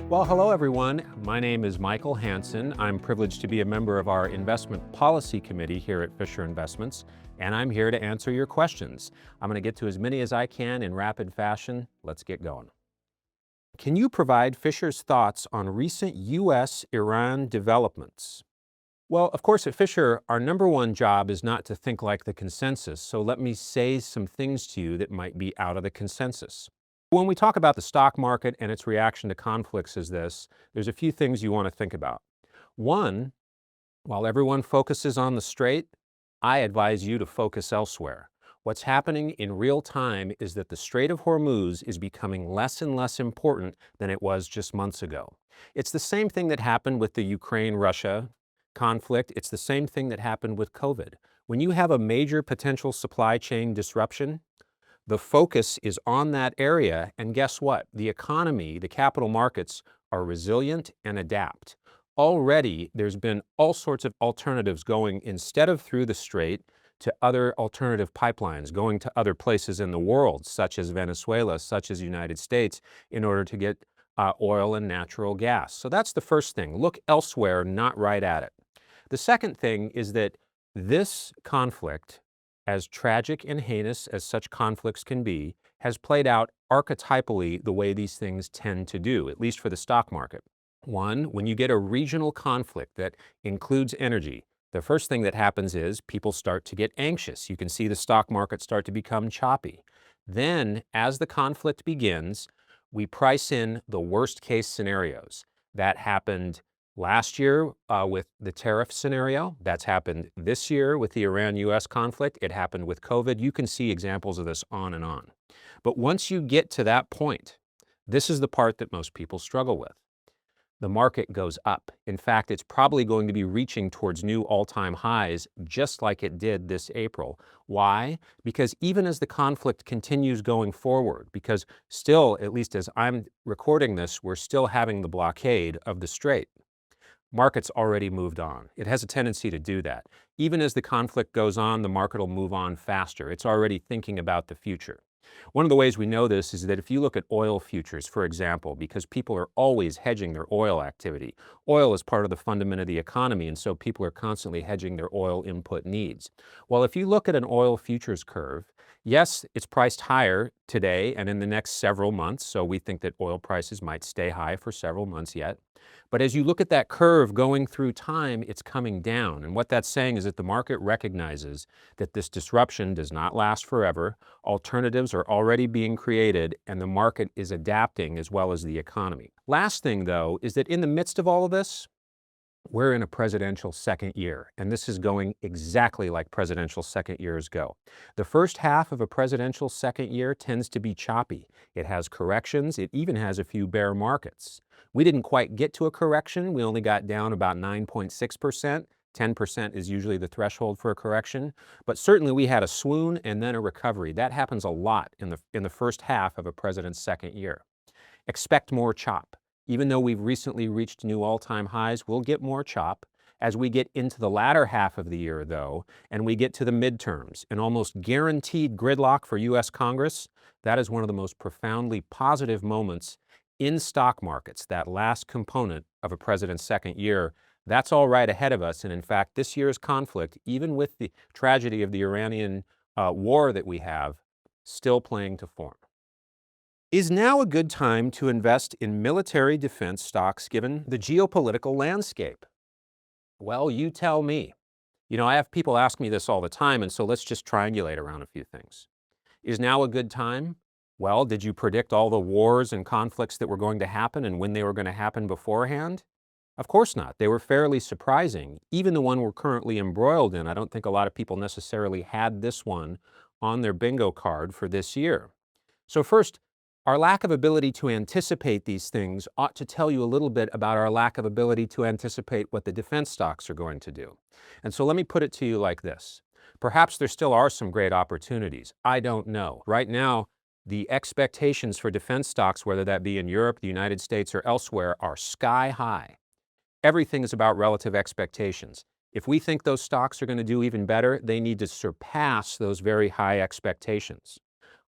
Well, hello everyone. My name is Michael Hanson. I'm privileged to be a member of our investment policy committee here at Fisher Investments, and I'm here to answer your questions. I'm going to get to as many as I can in rapid fashion. Let's get going. Can you provide Fisher's thoughts on recent U.S.-Iran developments? Well, of course, at Fisher, our number one job is not to think like the consensus, so let me say some things to you that might be out of the consensus. When we talk about the stock market and its reaction to conflicts as this, there's a few things you want to think about. One, while everyone focuses on the strait, I advise you to focus elsewhere. What's happening in real time is that the Strait of Hormuz is becoming less and less important than it was just months ago. It's the same thing that happened with the Ukraine-Russia conflict. It's the same thing that happened with COVID. When you have a major potential supply chain disruption, the focus is on that area, and guess what? The economy, the capital markets are resilient and adapt. Already, there's been all sorts of alternatives going instead of through the strait to other alternative pipelines, going to other places in the world, such as Venezuela, such as the United States, in order to get oil and natural gas. So that's the first thing. Look elsewhere, not right at it. The second thing is that this conflict, as tragic and heinous as such conflicts can be, has played out archetypally the way these things tend to do, at least for the stock market. One, when you get a regional conflict that includes energy, the first thing that happens is people start to get anxious. You can see the stock market start to become choppy. Then, as the conflict begins, we price in the worst case scenarios. That happened last year with the tariff scenario. That's happened this year with the Iran-US conflict. It happened with COVID. You can see examples of this on and on. But once you get to that point, this is the part that most people struggle with. The market goes up. In fact, it's probably going to be reaching towards new all-time highs, just like it did this April. Why? Because even as the conflict continues going forward, because still, at least as I'm recording this, we're still having the blockade of the strait. Market's already moved on. It has a tendency to do that. Even as the conflict goes on, the market will move on faster. It's already thinking about the future. One of the ways we know this is that if you look at oil futures, for example, because people are always hedging their oil activity. Oil is part of the fundament of the economy, and so people are constantly hedging their oil input needs. Well, if you look at an oil futures curve, yes, it's priced higher today and in the next several months, so we think that oil prices might stay high for several months yet. But as you look at that curve going through time, it's coming down. And what that's saying is that the market recognizes that this disruption does not last forever. Alternatives are already being created, and the market is adapting as well as the economy. Last thing, though, is that in the midst of all of this, we're in a presidential second year, and this is going exactly like presidential second years go. The first half of a presidential second year tends to be choppy. It has corrections. It even has a few bear markets. We didn't quite get to a correction. We only got down about 9.6%. 10% is usually the threshold for a correction. But certainly we had a swoon and then a recovery. That happens a lot in the first half of a president's second year. Expect more chop. Even though we've recently reached new all-time highs, we'll get more chop. As we get into the latter half of the year, though, and we get to the midterms, an almost guaranteed gridlock for U.S. Congress, that is one of the most profoundly positive moments in stock markets, that last component of a president's second year. That's all right ahead of us. And in fact, this year's conflict, even with the tragedy of the Iranian war that we have, still playing to form. Is now a good time to invest in military defense stocks given the geopolitical landscape? Well, you tell me. You know, I have people ask me this all the time, and so let's just triangulate around a few things. Is now a good time? Well, did you predict all the wars and conflicts that were going to happen and when they were going to happen beforehand? Of course not. They were fairly surprising. Even the one we're currently embroiled in, I don't think a lot of people necessarily had this one on their bingo card for this year. So first, our lack of ability to anticipate these things ought to tell you a little bit about our lack of ability to anticipate what the defense stocks are going to do. And so let me put it to you like this. Perhaps there still are some great opportunities. I don't know. Right now, the expectations for defense stocks, whether that be in Europe, the United States, or elsewhere, are sky high. Everything is about relative expectations. If we think those stocks are going to do even better, they need to surpass those very high expectations.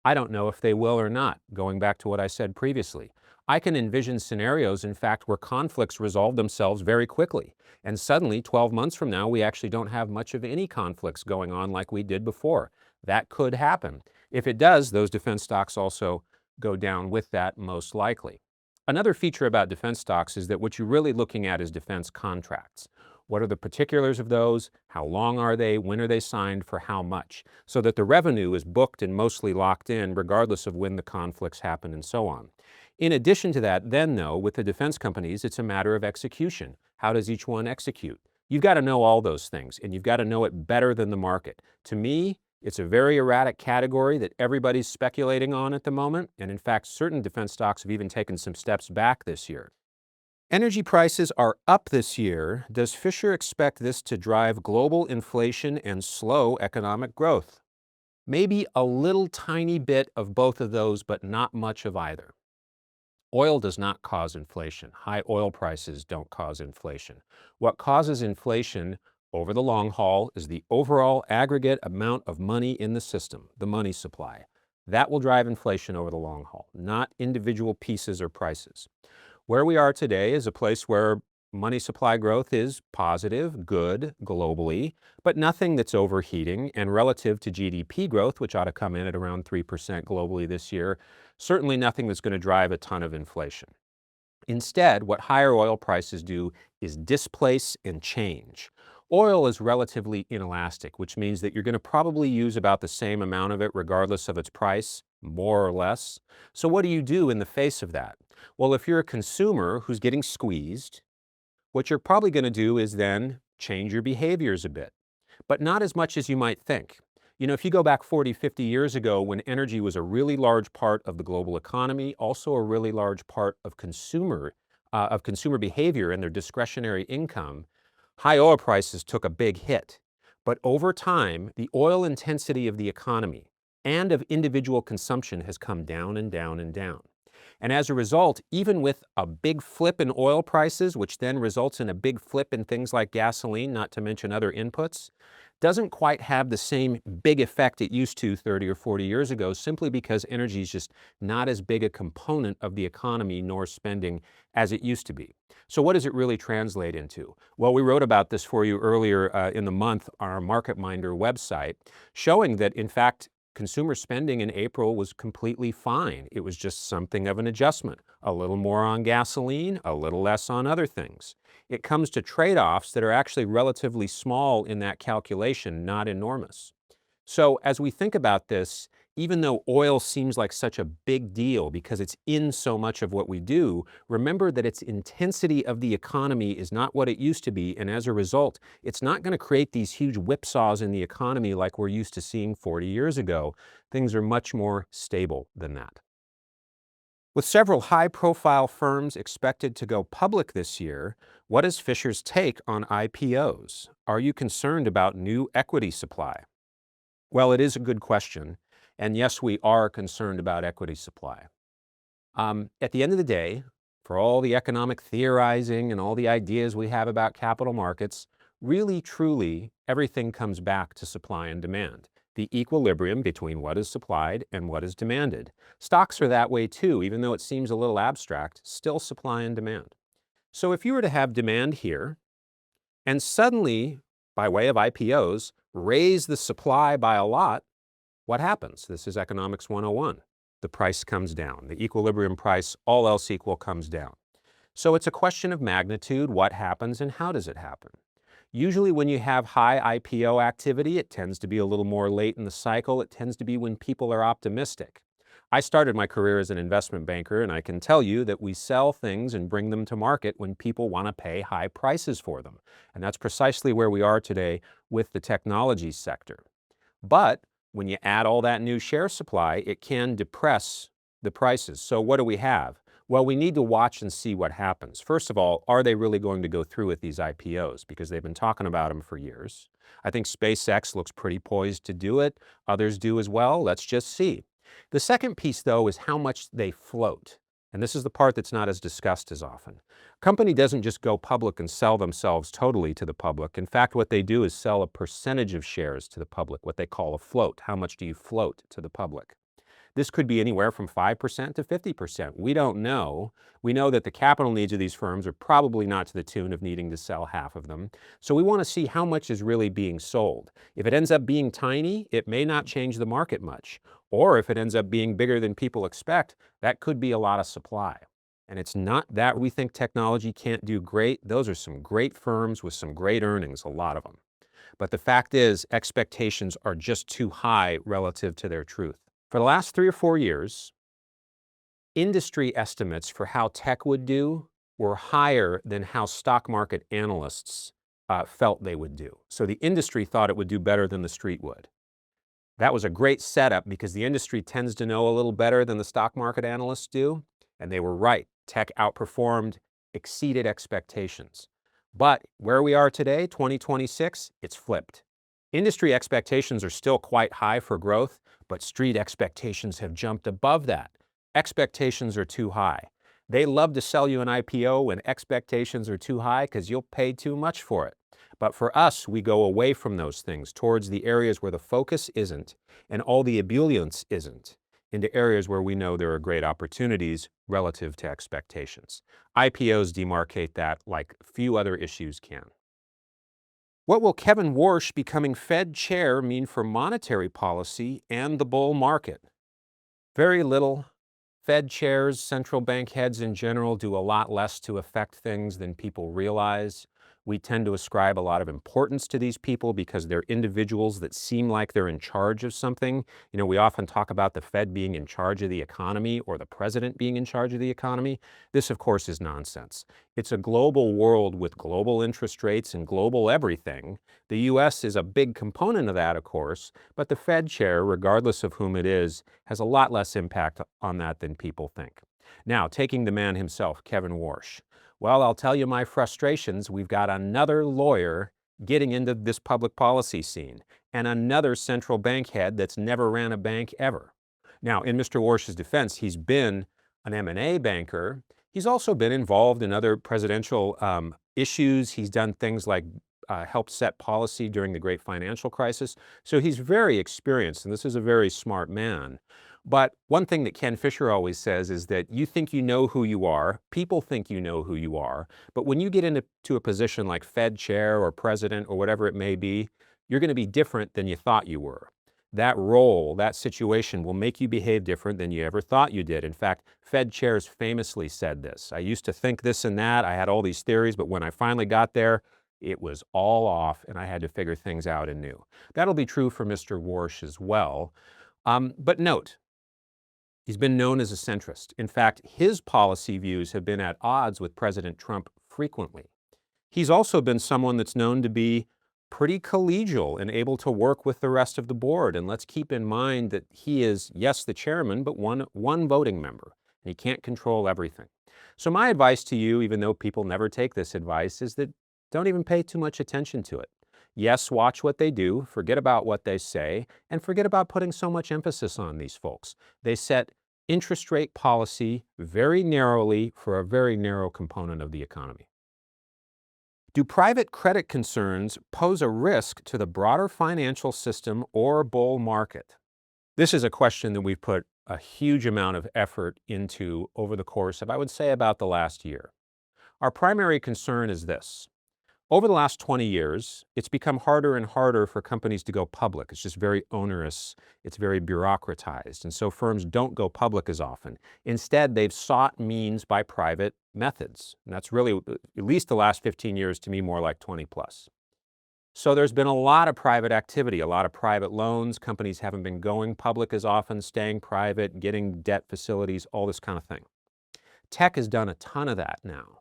I don't know if they will or not, going back to what I said previously. I can envision scenarios, in fact, where conflicts resolve themselves very quickly. And suddenly, 12 months from now, we actually don't have much of any conflicts going on like we did before. That could happen. If it does, those defense stocks also go down with that, most likely. Another feature about defense stocks is that what you're really looking at is defense contracts. What are the particulars of those? How long are they? When are they signed? For how much? So that the revenue is booked and mostly locked in regardless of when the conflicts happen and so on. In addition to that, then though, with the defense companies, it's a matter of execution. How does each one execute? You've got to know all those things, and you've got to know it better than the market. To me, it's a very erratic category that everybody's speculating on at the moment, and in fact, certain defense stocks have even taken some steps back this year. Energy prices are up this year. Does Fisher expect this to drive global inflation and slow economic growth? Maybe a little tiny bit of both of those, but not much of either. Oil does not cause inflation. High oil prices don't cause inflation. What causes inflation over the long haul is the overall aggregate amount of money in the system, the money supply. That will drive inflation over the long haul, not individual pieces or prices. Where we are today is a place where money supply growth is positive, good globally, but nothing that's overheating. And relative to GDP growth, which ought to come in at around 3% globally this year, certainly nothing that's going to drive a ton of inflation. Instead, what higher oil prices do is displace and change. Oil is relatively inelastic, which means that you're going to probably use about the same amount of it regardless of its price, more or less. So what do you do in the face of that? Well, if you're a consumer who's getting squeezed, what you're probably going to do is then change your behaviors a bit, but not as much as you might think. You know, if you go back 40, 50 years ago when energy was a really large part of the global economy, also a really large part of consumer behavior and their discretionary income, high oil prices took a big hit. But over time, the oil intensity of the economy and of individual consumption has come down and down and down. And as a result, even with a big flip in oil prices, which then results in a big flip in things like gasoline, not to mention other inputs, doesn't quite have the same big effect it used to 30 or 40 years ago, simply because energy is just not as big a component of the economy nor spending as it used to be. So what does it really translate into? Well, we wrote about this for you earlier in the month on our Market Minder website, showing that, in fact, consumer spending in April was completely fine. It was just something of an adjustment. A little more on gasoline, a little less on other things. It comes to trade-offs that are actually relatively small in that calculation, not enormous. So as we think about this, even though oil seems like such a big deal because it's in so much of what we do, remember that its intensity of the economy is not what it used to be, and as a result, it's not going to create these huge whipsaws in the economy like we're used to seeing 40 years ago. Things are much more stable than that. With several high-profile firms expected to go public this year, what is Fisher's take on IPOs? Are you concerned about new equity supply? Well, it is a good question. And yes, we are concerned about equity supply. At the end of the day, for all the economic theorizing and all the ideas we have about capital markets, really, truly, everything comes back to supply and demand. The equilibrium between what is supplied and what is demanded. Stocks are that way too, even though it seems a little abstract, still supply and demand. So if you were to have demand here, and suddenly, by way of IPOs, raise the supply by a lot, what happens? This is Economics 101. The price comes down. The equilibrium price, all else equal, comes down. So it's a question of magnitude, what happens and how does it happen? Usually when you have high IPO activity, it tends to be a little more late in the cycle. It tends to be when people are optimistic. I started my career as an investment banker, and I can tell you that we sell things and bring them to market when people want to pay high prices for them. And that's precisely where we are today with the technology sector. But when you add all that new share supply, it can depress the prices. So what do we have? Well, we need to watch and see what happens. First of all, are they really going to go through with these IPOs? Because they've been talking about them for years. I think SpaceX looks pretty poised to do it. Others do as well. Let's just see. The second piece, though, is how much they float. And this is the part that's not as discussed as often. A company doesn't just go public and sell themselves totally to the public. In fact, what they do is sell a percentage of shares to the public, what they call a float. How much do you float to the public? This could be anywhere from 5% to 50%. We don't know. We know that the capital needs of these firms are probably not to the tune of needing to sell half of them. So we want to see how much is really being sold. If it ends up being tiny, it may not change the market much. Or if it ends up being bigger than people expect, that could be a lot of supply. And it's not that we think technology can't do great. Those are some great firms with some great earnings, a lot of them. But the fact is, expectations are just too high relative to their truth. For the last 3 or 4 years, industry estimates for how tech would do were higher than how stock market analysts felt they would do. So the industry thought it would do better than the street would. That was a great setup because the industry tends to know a little better than the stock market analysts do, and they were right. Tech outperformed, exceeded expectations. But where we are today, 2026, it's flipped. Industry expectations are still quite high for growth, but street expectations have jumped above that. Expectations are too high. They love to sell you an IPO when expectations are too high because you'll pay too much for it. But for us, we go away from those things towards the areas where the focus isn't and all the ebullience isn't, into areas where we know there are great opportunities relative to expectations. IPOs demarcate that like few other issues can. What will Kevin Warsh becoming Fed chair mean for monetary policy and the bull market? Very little. Fed chairs, central bank heads in general, do a lot less to affect things than people realize. We tend to ascribe a lot of importance to these people because they're individuals that seem like they're in charge of something. You know, we often talk about the Fed being in charge of the economy or the president being in charge of the economy. This, of course, is nonsense. It's a global world with global interest rates and global everything. The U.S. is a big component of that, of course, but the Fed chair, regardless of whom it is, has a lot less impact on that than people think. Now, taking the man himself, Kevin Warsh. Well, I'll tell you my frustrations. We've got another lawyer getting into this public policy scene and another central bank head that's never ran a bank ever. Now, in Mr. Warsh's defense, he's been an M&A banker. He's also been involved in other presidential issues. He's done things like helped set policy during the great financial crisis. So he's very experienced, and this is a very smart man. But one thing that Ken Fisher always says is that you think you know who you are, people think you know who you are, but when you get into a position like Fed chair or president or whatever it may be, you're going to be different than you thought you were. That role, that situation will make you behave different than you ever thought you did. In fact, Fed chairs famously said this. I used to think this and that, I had all these theories, but when I finally got there, it was all off and I had to figure things out anew. That'll be true for Mr. Warsh as well. But note, he's been known as a centrist. In fact, his policy views have been at odds with President Trump frequently. He's also been someone that's known to be pretty collegial and able to work with the rest of the board. And let's keep in mind that he is, yes, the chairman, but one voting member. And he can't control everything. So my advice to you, even though people never take this advice, is that don't even pay too much attention to it. Yes, watch what they do, forget about what they say, and forget about putting so much emphasis on these folks. They set interest rate policy very narrowly for a very narrow component of the economy. Do private credit concerns pose a risk to the broader financial system or bull market? This is a question that we've put a huge amount of effort into over the course of, I would say, about the last year. Our primary concern is this. Over the last 20 years, it's become harder and harder for companies to go public. It's just very onerous. It's very bureaucratized. And so firms don't go public as often. Instead, they've sought means by private methods. And that's really, at least the last 15 years, to me, more like 20 plus. So there's been a lot of private activity, a lot of private loans. Companies haven't been going public as often, staying private, getting debt facilities, all this kind of thing. Tech has done a ton of that now.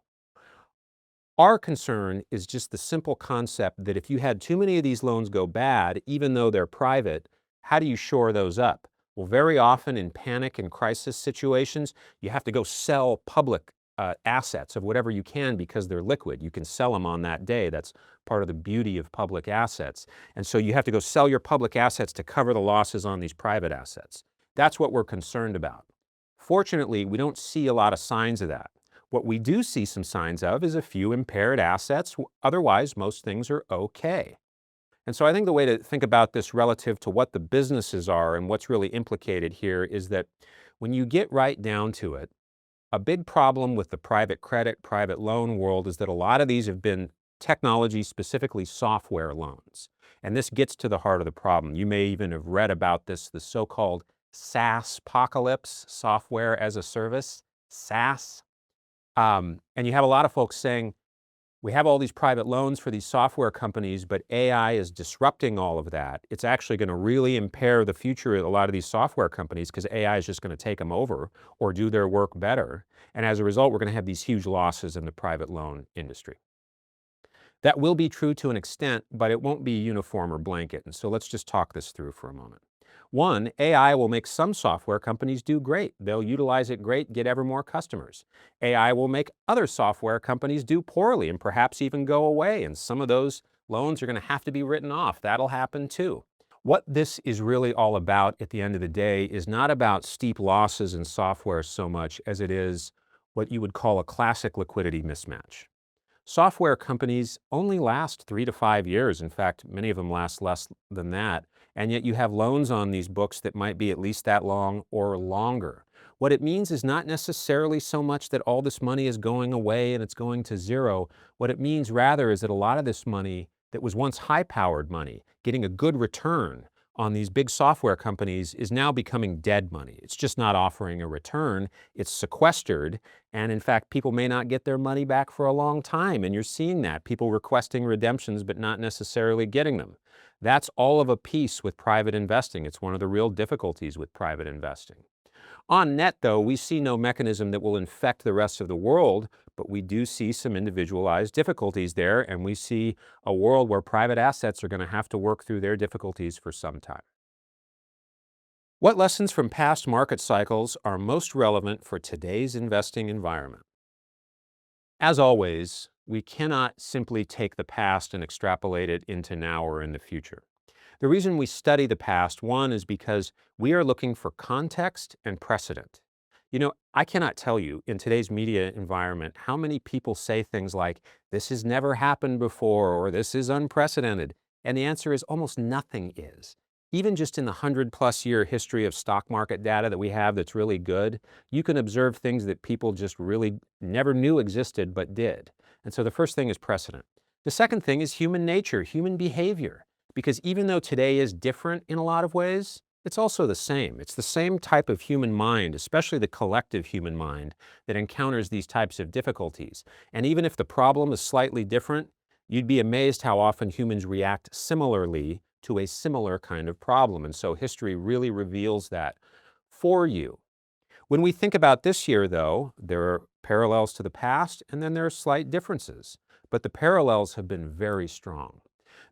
Our concern is just the simple concept that if you had too many of these loans go bad, even though they're private, how do you shore those up? Well, very often in panic and crisis situations, you have to go sell public assets of whatever you can because they're liquid. You can sell them on that day. That's part of the beauty of public assets. And so you have to go sell your public assets to cover the losses on these private assets. That's what we're concerned about. Fortunately, we don't see a lot of signs of that. What we do see some signs of is a few impaired assets. Otherwise, most things are okay. And so I think the way to think about this relative to what the businesses are and what's really implicated here is that when you get right down to it, a big problem with the private credit, private loan world is that a lot of these have been technology, specifically software loans. And this gets to the heart of the problem. You may even have read about this, the so-called SaaS apocalypse, software as a service, SaaS. And you have a lot of folks saying, we have all these private loans for these software companies, but AI is disrupting all of that. It's actually going to really impair the future of a lot of these software companies because AI is just going to take them over or do their work better. And as a result, we're going to have these huge losses in the private loan industry. That will be true to an extent, but it won't be uniform or blanket. And so let's just talk this through for a moment. One, AI will make some software companies do great. They'll utilize it great, get ever more customers. AI will make other software companies do poorly and perhaps even go away, and some of those loans are going to have to be written off. That'll happen too. What this is really all about at the end of the day is not about steep losses in software so much as it is what you would call a classic liquidity mismatch. Software companies only last 3 to 5 years. In fact, many of them last less than that. And yet you have loans on these books that might be at least that long or longer. What it means is not necessarily so much that all this money is going away and it's going to zero. What it means rather is that a lot of this money that was once high-powered money, getting a good return on these big software companies, is now becoming dead money. It's just not offering a return. It's sequestered. And in fact, people may not get their money back for a long time. And you're seeing that. People requesting redemptions, but not necessarily getting them. That's all of a piece with private investing. It's one of the real difficulties with private investing. On net, though, we see no mechanism that will infect the rest of the world, but we do see some individualized difficulties there, and we see a world where private assets are going to have to work through their difficulties for some time. What lessons from past market cycles are most relevant for today's investing environment? As always, we cannot simply take the past and extrapolate it into now or in the future. The reason we study the past, one, is because we are looking for context and precedent. You know, I cannot tell you in today's media environment how many people say things like, this has never happened before, or this is unprecedented. And the answer is almost nothing is. Even just in the 100-plus-year history of stock market data that we have that's really good, you can observe things that people just really never knew existed but did. And so the first thing is precedent. The second thing is human nature, human behavior. Because even though today is different in a lot of ways, it's also the same. It's the same type of human mind, especially the collective human mind, that encounters these types of difficulties. And even if the problem is slightly different, you'd be amazed how often humans react similarly to a similar kind of problem. And so history really reveals that for you. When we think about this year, though, there are parallels to the past, and then there are slight differences. But the parallels have been very strong.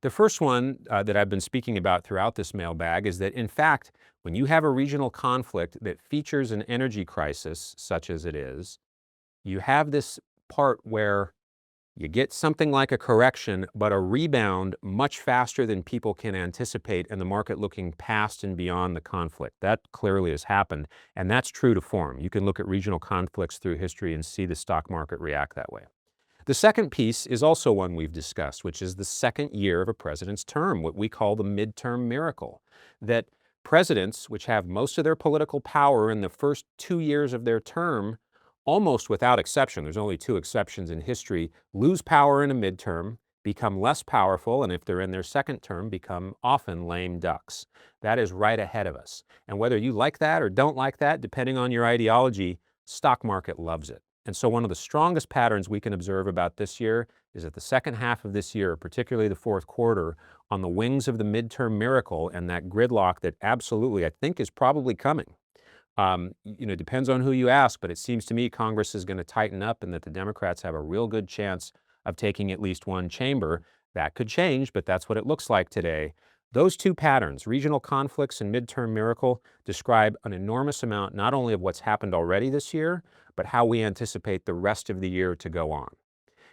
The first one that I've been speaking about throughout this mailbag is that, in fact, when you have a regional conflict that features an energy crisis, such as it is, you have this part where you get something like a correction, but a rebound much faster than people can anticipate, and the market looking past and beyond the conflict. That clearly has happened, and that's true to form. You can look at regional conflicts through history and see the stock market react that way. The second piece is also one we've discussed, which is the second year of a president's term, what we call the midterm miracle. That presidents, which have most of their political power in the first 2 years of their term, almost without exception, there's only 2 exceptions in history, lose power in a midterm, become less powerful, and if they're in their second term, become often lame ducks. That is right ahead of us. And whether you like that or don't like that, depending on your ideology, stock market loves it. And so one of the strongest patterns we can observe about this year is that the second half of this year, particularly the fourth quarter, on the wings of the midterm miracle and that gridlock that absolutely I think is probably coming. It depends on who you ask, but it seems to me Congress is going to tighten up and that the Democrats have a real good chance of taking at least one chamber. That could change, but that's what it looks like today. Those two patterns, regional conflicts and midterm miracle, describe an enormous amount not only of what's happened already this year, but how we anticipate the rest of the year to go on.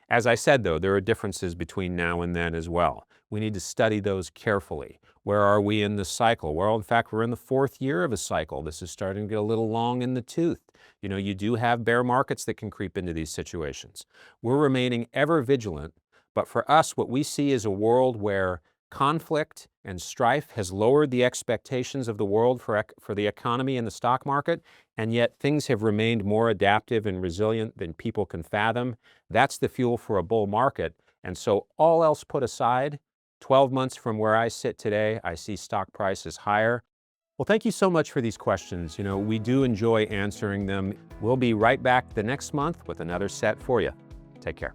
As I said, though, there are differences between now and then as well. We need to study those carefully. Where are we in the cycle? Well, in fact, we're in the fourth year of a cycle. This is starting to get a little long in the tooth. You do have bear markets that can creep into these situations. We're remaining ever vigilant, but for us, what we see is a world where Conflict and strife has lowered the expectations of the world for the economy and the stock market, and yet things have remained more adaptive and resilient than people can fathom. That's the fuel for a bull market. And so all else put aside, 12 months from where I sit today, I see stock prices higher. Well, thank you so much for these questions. We do enjoy answering them. We'll be right back the next month with another set for you. Take care.